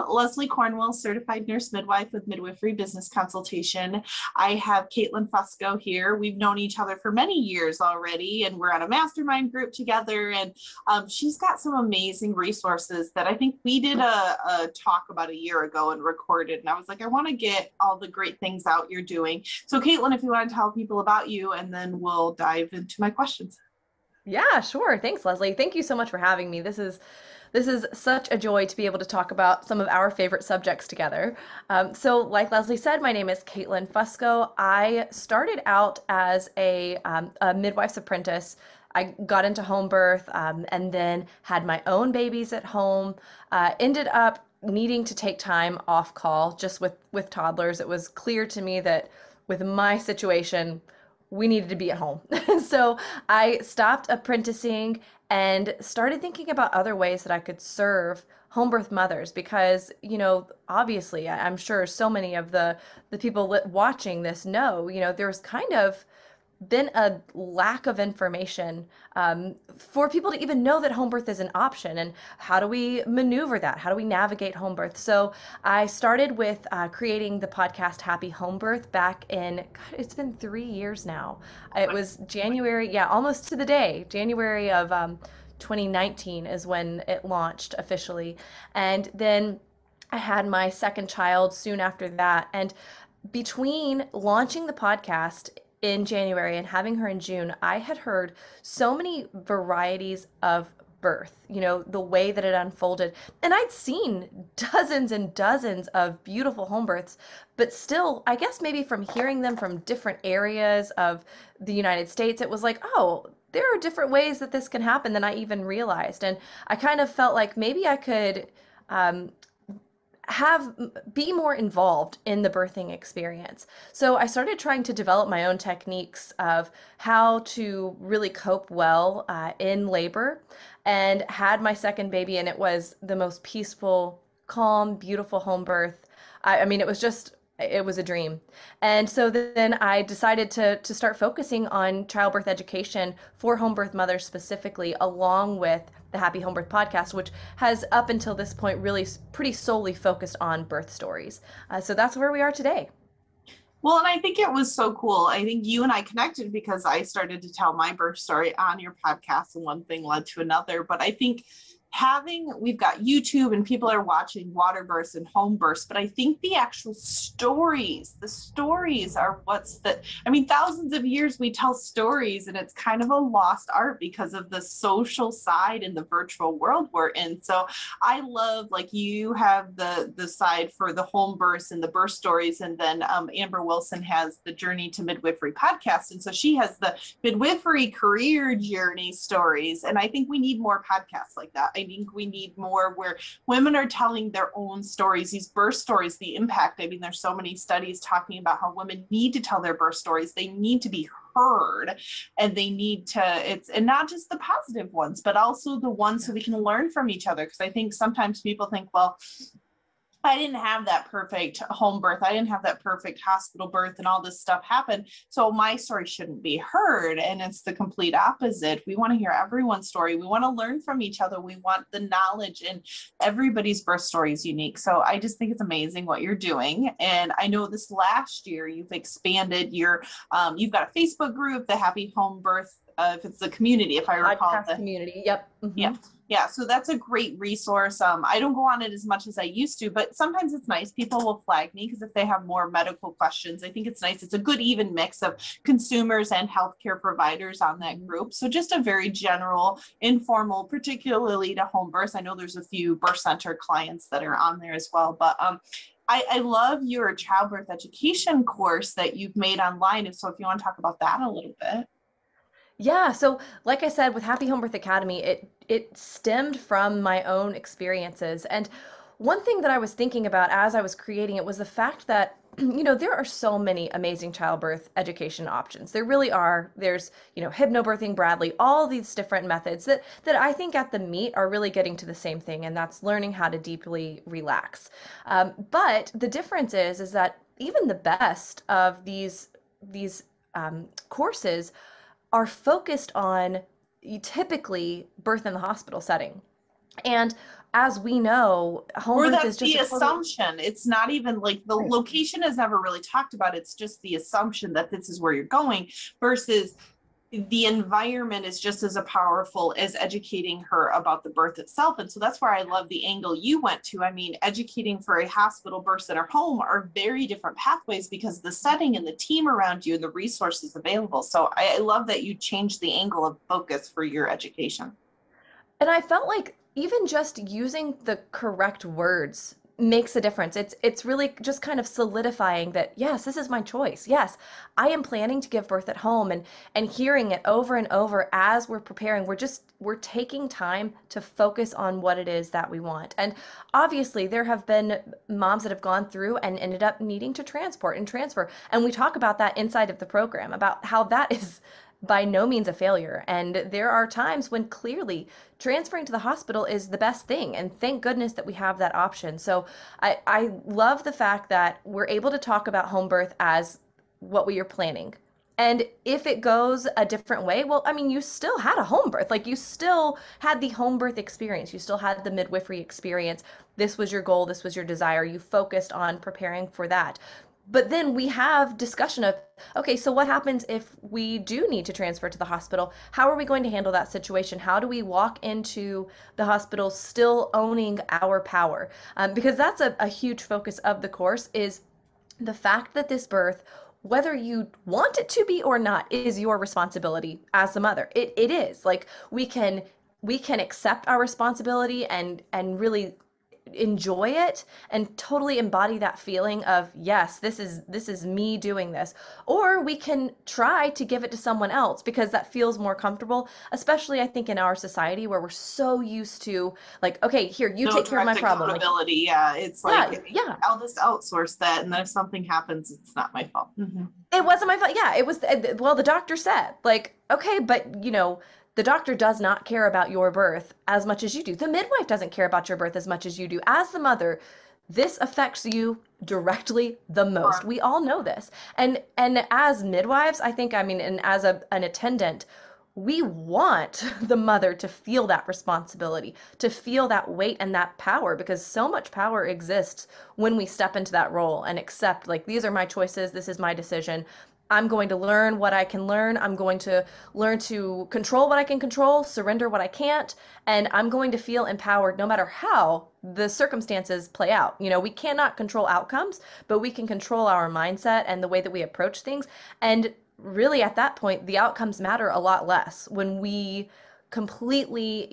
Leslie Cornwell, certified nurse midwife with Midwifery Business Consultation. I have Katelyn Fusco here. We've known each other for many years already, and we're on a mastermind group together. And she's got some amazing resources that I think we did a talk about a year ago and recorded. And I was like, I want to get all the great things out you're doing. So Katelyn, if you want to tell people about you, and then we'll dive into my questions. Yeah, sure. Thanks, Leslie. Thank you so much for having me. This is such a joy to be able to talk about some of our favorite subjects together. So, like Leslie said, my name is Katelyn Fusco. I started out as a midwife's apprentice. I got into home birth and then had my own babies at home. Ended up needing to take time off call just with toddlers. It was clear to me that with my situation, we needed to be at home. So I stopped apprenticing and started thinking about other ways that I could serve home birth mothers because, obviously, I'm sure so many of the people watching this know, there's kind of been a lack of information for people to even know that home birth is an option, and how do we maneuver that? How do we navigate home birth? So I started with creating the podcast Happy Home Birth back in, God, it's been 3 years now. It was January, yeah, almost to the day, January of 2019 is when it launched officially. And then I had my second child soon after that. And between launching the podcast in January and having her in June, I had heard so many varieties of birth, the way that it unfolded. And I'd seen dozens and dozens of beautiful home births, but still, I guess maybe from hearing them from different areas of the United States, it was like, oh, there are different ways that this can happen than I even realized. And I kind of felt like maybe I could be more involved in the birthing experience. So I started trying to develop my own techniques of how to really cope well in labor, and had my second baby, and it was the most peaceful, calm, beautiful home birth. I mean, it was a dream. And so then I decided to start focusing on childbirth education for home birth mothers specifically, along with the Happy Home Birth podcast, which has up until this point really pretty solely focused on birth stories. So that's where we are today. Well, and I think it was so cool. I think you and I connected because I started to tell my birth story on your podcast, and one thing led to another. But I think we've got YouTube and people are watching water births and home births, but I think the actual the stories are thousands of years we tell stories, and it's kind of a lost art because of the social side in the virtual world we're in. So I love, like, you have the side for the home births and the birth stories, and then Amber Wilson has the Journey to Midwifery podcast, and so she has the midwifery career journey stories. And I think we need more podcasts like that. I think we need more where women are telling their own stories, these birth stories, the impact. I mean, there's so many studies talking about how women need to tell their birth stories. They need to be heard, and they need to, and not just the positive ones, but also the ones so we can learn from each other. Because I think sometimes people think, well, I didn't have that perfect home birth. I didn't have that perfect hospital birth, and all this stuff happened, so my story shouldn't be heard. And it's the complete opposite. We want to hear everyone's story. We want to learn from each other. We want the knowledge, and everybody's birth story is unique. So I just think it's amazing what you're doing. And I know this last year you've expanded you've got a Facebook group, the Happy Home Birth, if it's the community, if I recall. Podcast community. Yep. Mm-hmm. Yeah. Yeah. So that's a great resource. I don't go on it as much as I used to, but sometimes it's nice. People will flag me because if they have more medical questions, I think it's nice. It's a good even mix of consumers and healthcare providers on that group. So just a very general, informal, particularly to home births. I know there's a few birth center clients that are on there as well, but I love your childbirth education course that you've made online. And so if you want to talk about that a little bit. Yeah, so like I said, with Happy Home Birth Academy, it stemmed from my own experiences. And one thing that I was thinking about as I was creating it was the fact that, there are so many amazing childbirth education options. There really are. There's, hypnobirthing, Bradley, all these different methods that I think at the meat are really getting to the same thing, and that's learning how to deeply relax. But the difference is that even the best of these courses are focused on typically birth in the hospital setting. And as we know, home Or birth that's is just the a totally assumption. It's not even like the right. location is never really talked about. It's just the assumption that this is where you're going versus the environment is just as powerful as educating her about the birth itself. And so that's where I love the angle you went to. I mean, educating for a hospital, birth center, home are very different pathways because the setting and the team around you and the resources available. So I love that you changed the angle of focus for your education. And I felt like even just using the correct words makes a difference. It's really just kind of solidifying that yes, this is my choice. Yes, I am planning to give birth at home, and hearing it over and over as we're preparing, we're taking time to focus on what it is that we want. And obviously there have been moms that have gone through and ended up needing to transport and transfer. And we talk about that inside of the program about how that is by no means a failure. And there are times when clearly transferring to the hospital is the best thing. And thank goodness that we have that option. So I love the fact that we're able to talk about home birth as what we are planning. And if it goes a different way, well, I mean, you still had a home birth. Like you still had the home birth experience. You still had the midwifery experience. This was your goal. This was your desire. You focused on preparing for that. But then we have discussion of, okay, so what happens if we do need to transfer to the hospital? How are we going to handle that situation? How do we walk into the hospital still owning our power? Because that's a huge focus of the course is the fact that this birth, whether you want it to be or not, is your responsibility as the mother. It is. Like we can accept our responsibility and really enjoy it and totally embody that feeling of yes, this is me doing this, or we can try to give it to someone else because that feels more comfortable, especially I think in our society where we're so used to like, okay, here, you No take care of my direct problem, like, accountability. Yeah, it's yeah, like yeah, I'll just outsource that, and then if something happens, it's not my fault. it wasn't my fault. Yeah, it was. Well, the doctor said, like, okay, but the doctor does not care about your birth as much as you do. The midwife doesn't care about your birth as much as you do. As the mother, this affects you directly the most. Correct. We all know this. And as midwives, I think, I mean, and as an attendant, we want the mother to feel that responsibility, to feel that weight and that power, because so much power exists when we step into that role and accept, like, these are my choices, this is my decision. I'm going to learn what I can learn. I'm going to learn to control what I can control, surrender what I can't, and I'm going to feel empowered no matter how the circumstances play out. We cannot control outcomes, but we can control our mindset and the way that we approach things. And really at that point, the outcomes matter a lot less when we completely,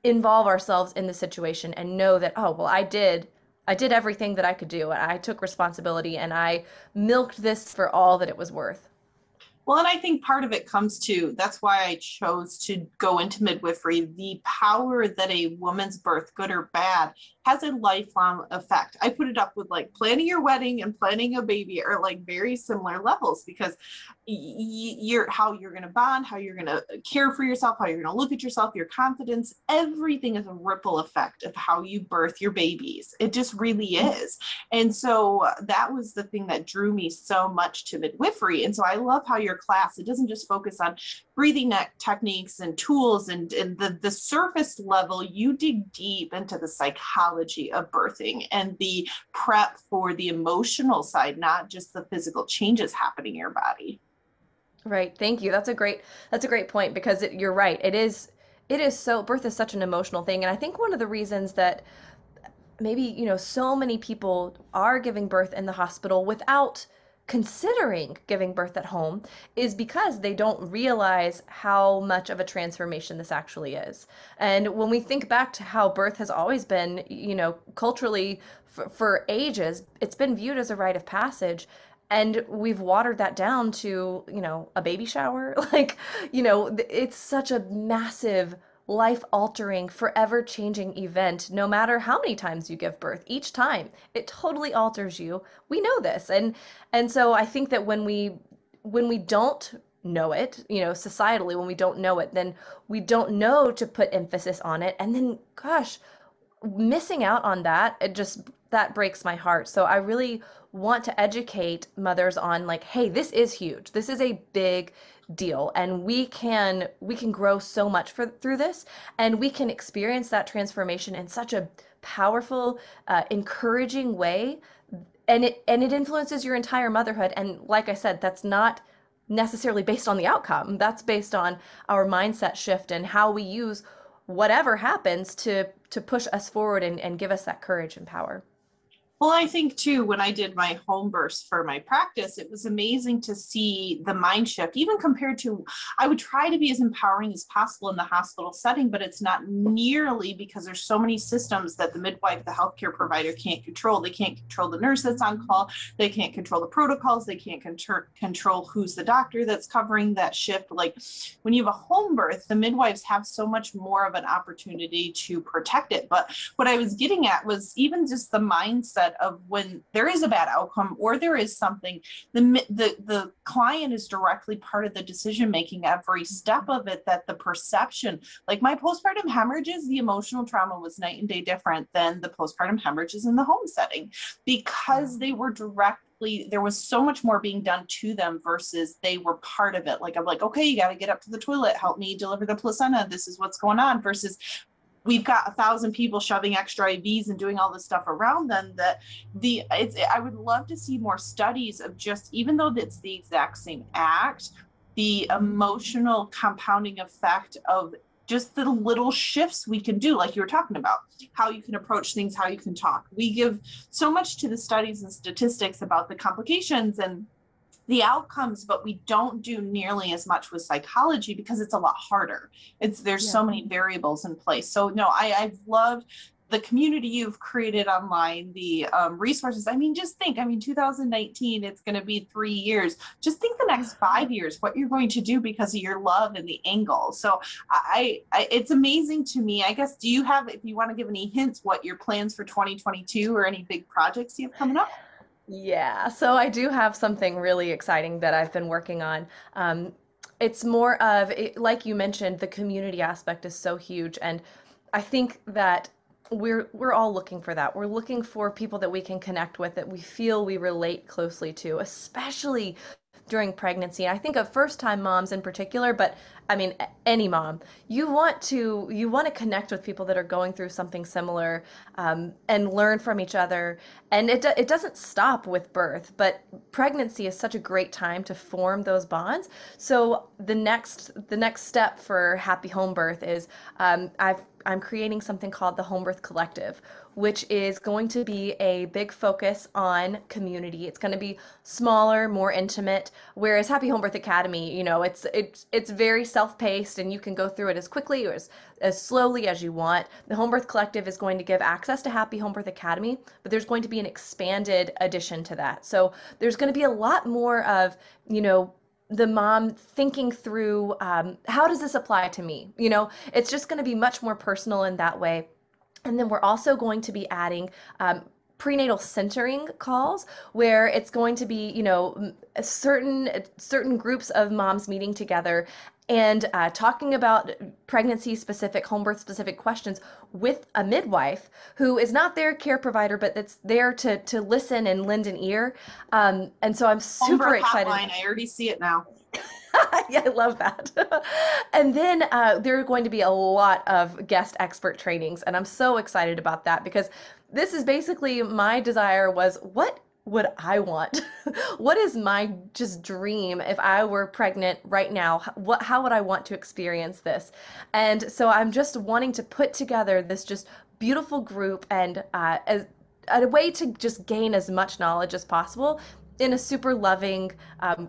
involve ourselves in the situation and know that, oh, well, I did everything that I could do. I took responsibility and I milked this for all that it was worth. Well, and I think part of it comes to that's why I chose to go into midwifery. The power that a woman's birth, good or bad, has a lifelong effect. I put it up with like planning your wedding and planning a baby are like very similar levels because you're how you're going to bond, how you're going to care for yourself, how you're going to look at yourself, your confidence, everything is a ripple effect of how you birth your babies. It just really is. And so that was the thing that drew me so much to midwifery. And so I love how your class, it doesn't just focus on breathing techniques and tools and the surface level. You dig deep into the psychology of birthing and the prep for the emotional side, not just the physical changes happening in your body. Right. Thank you. That's a great point because you're right. It is so birth is such an emotional thing. And I think one of the reasons that maybe, so many people are giving birth in the hospital without considering giving birth at home is because they don't realize how much of a transformation this actually is. And when we think back to how birth has always been, culturally for ages, it's been viewed as a rite of passage. And we've watered that down to, a baby shower. Like, it's such a massive life altering, forever changing event, no matter how many times you give birth. Each time it totally alters you. We know this. And so I think that when we don't know it, societally, when we don't know it, then we don't know to put emphasis on it. And then, gosh, missing out on that, it just that breaks my heart. So I really want to educate mothers on like, hey, this is huge. This is a big deal, and we can grow so much through this, and we can experience that transformation in such a powerful, encouraging way, and it influences your entire motherhood. And like I said, that's not necessarily based on the outcome. That's based on our mindset shift and how we use whatever happens to push us forward and give us that courage and power. Well, I think too, when I did my home births for my practice, it was amazing to see the mind shift, even compared to, I would try to be as empowering as possible in the hospital setting, but it's not nearly, because there's so many systems that the midwife, the healthcare provider can't control. They can't control the nurse that's on call. They can't control the protocols. They can't control who's the doctor that's covering that shift. Like when you have a home birth, the midwives have so much more of an opportunity to protect it. But what I was getting at was even just the mindset of when there is a bad outcome or there is something, the client is directly part of the decision making every step of it. That the perception, like my postpartum hemorrhages, the emotional trauma was night and day different than the postpartum hemorrhages in the home setting, because they were there was so much more being done to them versus they were part of it. Like, I'm like, okay, you got to get up to the toilet, help me deliver the placenta, this is what's going on, versus we've got 1,000 people shoving extra IVs and doing all this stuff around them. I would love to see more studies of just, even though it's the exact same act, the emotional compounding effect of just the little shifts we can do, like you were talking about, how you can approach things, how you can talk. We give so much to the studies and statistics about the complications and the outcomes, but we don't do nearly as much with psychology because it's a lot harder. There's so many variables in place. So no, I've loved the community you've created online, the resources. I mean, just think, 2019, it's going to be 3 years. Just think the next 5 years, what you're going to do because of your love and the angle. So it's amazing to me. I guess, do you have, if you want to give any hints, what your plans for 2022 or any big projects you have coming up? Yeah, so I do have something really exciting that I've been working on. It's more of, like you mentioned, the community aspect is so huge, and I think that we're all looking for that. We're looking for people that we can connect with, that we feel we relate closely to, especially during pregnancy. And I think of first-time moms in particular, but I mean any mom. You want to connect with people that are going through something similar, and learn from each other. And it doesn't stop with birth, but pregnancy is such a great time to form those bonds. So the next step for Happy Home Birth is, I'm creating something called the Homebirth Collective, which is going to be a big focus on community. It's going to be smaller, more intimate, whereas Happy Home Birth Academy, it's very self-paced, and you can go through it as quickly or as slowly as you want. The Homebirth Collective is going to give access to Happy Home Birth Academy, but there's going to be an expanded addition to that. So there's going to be a lot more of, the mom thinking through, how does this apply to me? It's just going to be much more personal in that way. And then we're also going to be adding prenatal centering calls, where it's going to be, certain groups of moms meeting together and talking about pregnancy-specific, home birth-specific questions with a midwife who is not their care provider, but that's there to listen and lend an ear. And so I'm super excited. Hotline, I already see it now. Yeah, I love that. And then there are going to be a lot of guest expert trainings, and I'm so excited about that, because this is basically my desire was, what would I want? What is my just dream if I were pregnant right now? How would I want to experience this? And so I'm just wanting to put together this just beautiful group, and as a way to just gain as much knowledge as possible in a super loving,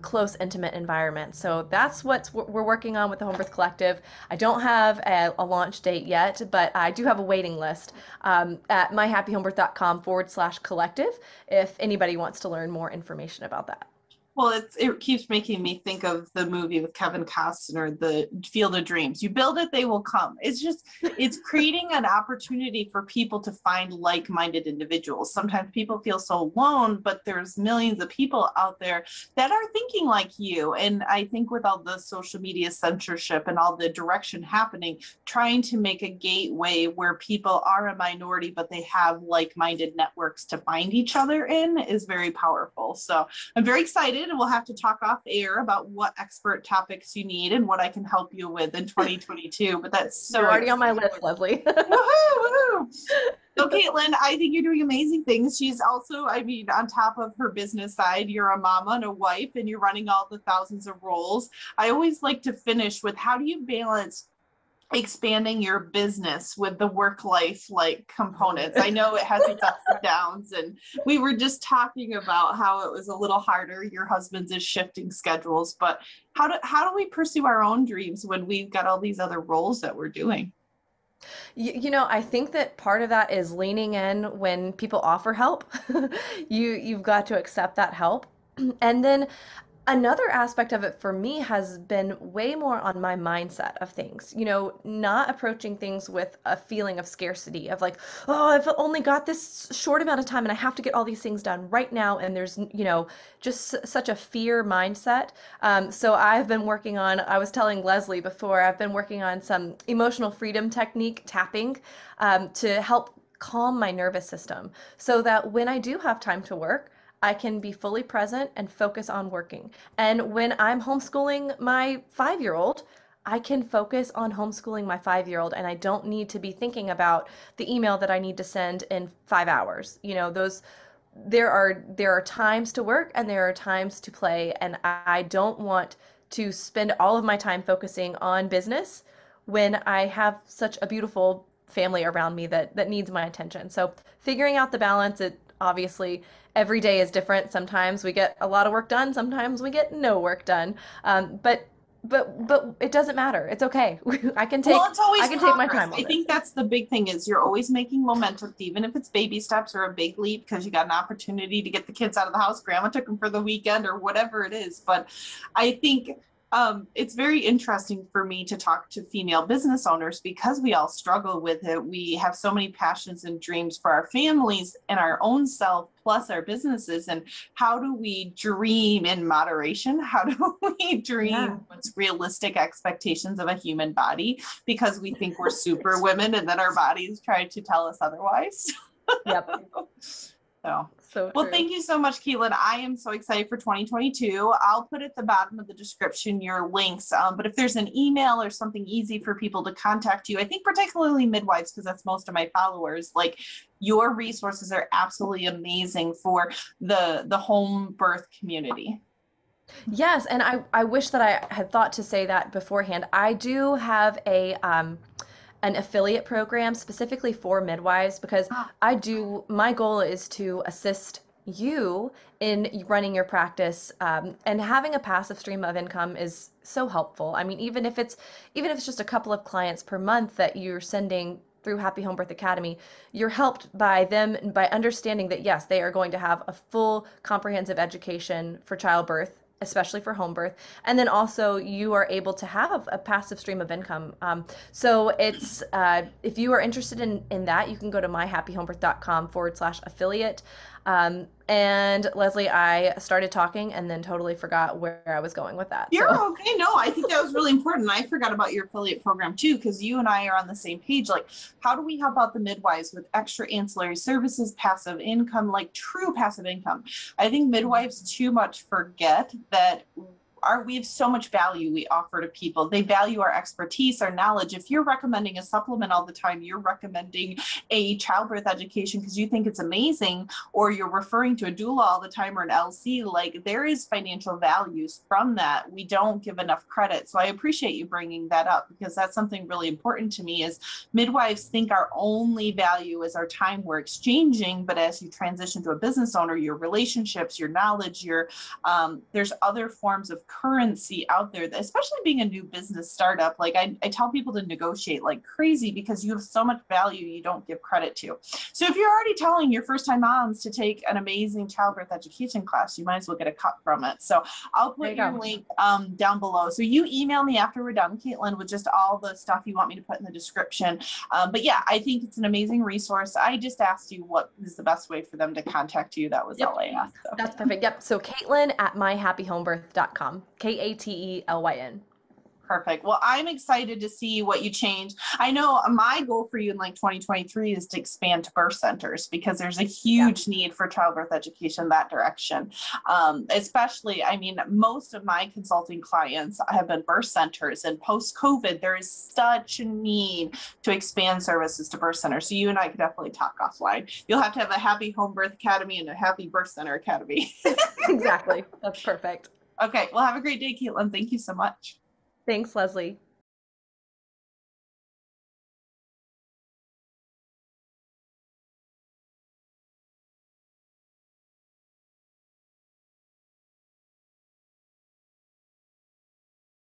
close, intimate environment. So that's what we're working on with the Homebirth Collective. I don't have a launch date yet, but I do have a waiting list at myhappyhomebirth.com/collective if anybody wants to learn more information about that. Well, it keeps making me think of the movie with Kevin Costner, The Field of Dreams. You build it, they will come. It's creating an opportunity for people to find like-minded individuals. Sometimes people feel so alone, but there's millions of people out there that are thinking like you. And I think with all the social media censorship and all the direction happening, trying to make a gateway where people are a minority, but they have like-minded networks to find each other in is very powerful. So I'm very excited, and we'll have to talk off air about what expert topics you need and what I can help you with in 2022. But that's so You're already exciting. on my list, Leslie. Woohoo, woohoo. So Katelyn, I think you're doing amazing things. She's also, I mean, on top of her business side, you're a mama and a wife, and you're running all the thousands of roles. I always like to finish with, how do you balance expanding your business with the work life like components? I know it has its ups and downs, and we were just talking about how it was a little harder. Your husband's is shifting schedules, but how do we pursue our own dreams when we've got all these other roles that we're doing? You know, I think that part of that is leaning in when people offer help. You've got to accept that help. And then another aspect of it for me has been way more on my mindset of things, you know, not approaching things with a feeling of scarcity of like, oh, I've only got this short amount of time and I have to get all these things done right now. And there's, you know, just such a fear mindset. So I've been working on, I was telling Leslie before, I've been working on some emotional freedom technique tapping to help calm my nervous system so that when I do have time to work, I can be fully present and focus on working. And when I'm homeschooling my 5-year-old, I can focus on homeschooling my 5-year-old, and I don't need to be thinking about the email that I need to send in 5 hours. You know, there are times to work and there are times to play, and I don't want to spend all of my time focusing on business when I have such a beautiful family around me that needs my attention. So figuring out the balance, it obviously every day is different. Sometimes we get a lot of work done, sometimes we get no work done. But it doesn't matter. It's okay. I can take Well, it's always I can progress. take my time on I think that's the big thing, is you're always making momentum, even if it's baby steps or a big leap, because you got an opportunity to get the kids out of the house. Grandma took them for the weekend or whatever it is. But I think it's very interesting for me to talk to female business owners, because we all struggle with it. We have so many passions and dreams for our families and our own self, plus our businesses. And how do we dream in moderation? How do we dream what's realistic expectations of a human body? Because we think we're super women, and then our bodies try to tell us otherwise. Yep. So well, thank you so much, Katelyn. I am so excited for 2022. I'll put at the bottom of the description your links. But if there's an email or something easy for people to contact you, I think particularly midwives, because that's most of my followers, like, your resources are absolutely amazing for the home birth community. Yes, and I wish that I had thought to say that beforehand. I do have an affiliate program specifically for midwives, because my goal is to assist you in running your practice, and having a passive stream of income is so helpful. I mean, even if it's just a couple of clients per month that you're sending through Happy Home Birth Academy, you're helped by them by understanding that yes, they are going to have a full comprehensive education for childbirth, especially for home birth. And then also you are able to have a passive stream of income. So it's, if you are interested in that, you can go to myhappyhomebirth.com/affiliate. And Leslie, I started talking and then totally forgot where I was going with that. You're okay. No, I think that was really important. I forgot about your affiliate program too, because you and I are on the same page. Like, how do we help out the midwives with extra ancillary services, passive income, like true passive income? I think midwives too much forget that we have so much value we offer to people. They value our expertise, our knowledge. If you're recommending a supplement all the time, you're recommending a childbirth education because you think it's amazing, or you're referring to a doula all the time or an LC, like, there is financial values from that. We don't give enough credit. So I appreciate you bringing that up, because that's something really important to me. Is midwives think our only value is our time we're exchanging, but as you transition to a business owner, your relationships, your knowledge, there's other forms of currency out there, especially being a new business startup. Like I tell people to negotiate like crazy because you have so much value you don't give credit to. So if you're already telling your first time moms to take an amazing childbirth education class, you might as well get a cut from it. So I'll put your link down below. So you email me after we're done, Katelyn, with just all the stuff you want me to put in the description. But yeah, I think it's an amazing resource. I just asked you what is the best way for them to contact you. That was all I asked. So. That's perfect. Yep. So Katelyn at myhappyhomebirth.com. Katelyn. Perfect. Well, I'm excited to see what you change. I know my goal for you in like 2023 is to expand to birth centers because there's a huge need for childbirth education in that direction. Especially, I mean, most of my consulting clients have been birth centers, and post-COVID, there is such a need to expand services to birth centers. So you and I could definitely talk offline. You'll have to have a Happy Home Birth Academy and a Happy Birth Center Academy. Exactly. That's perfect. Okay. Well, have a great day, Katelyn. Thank you so much. Thanks, Leslie.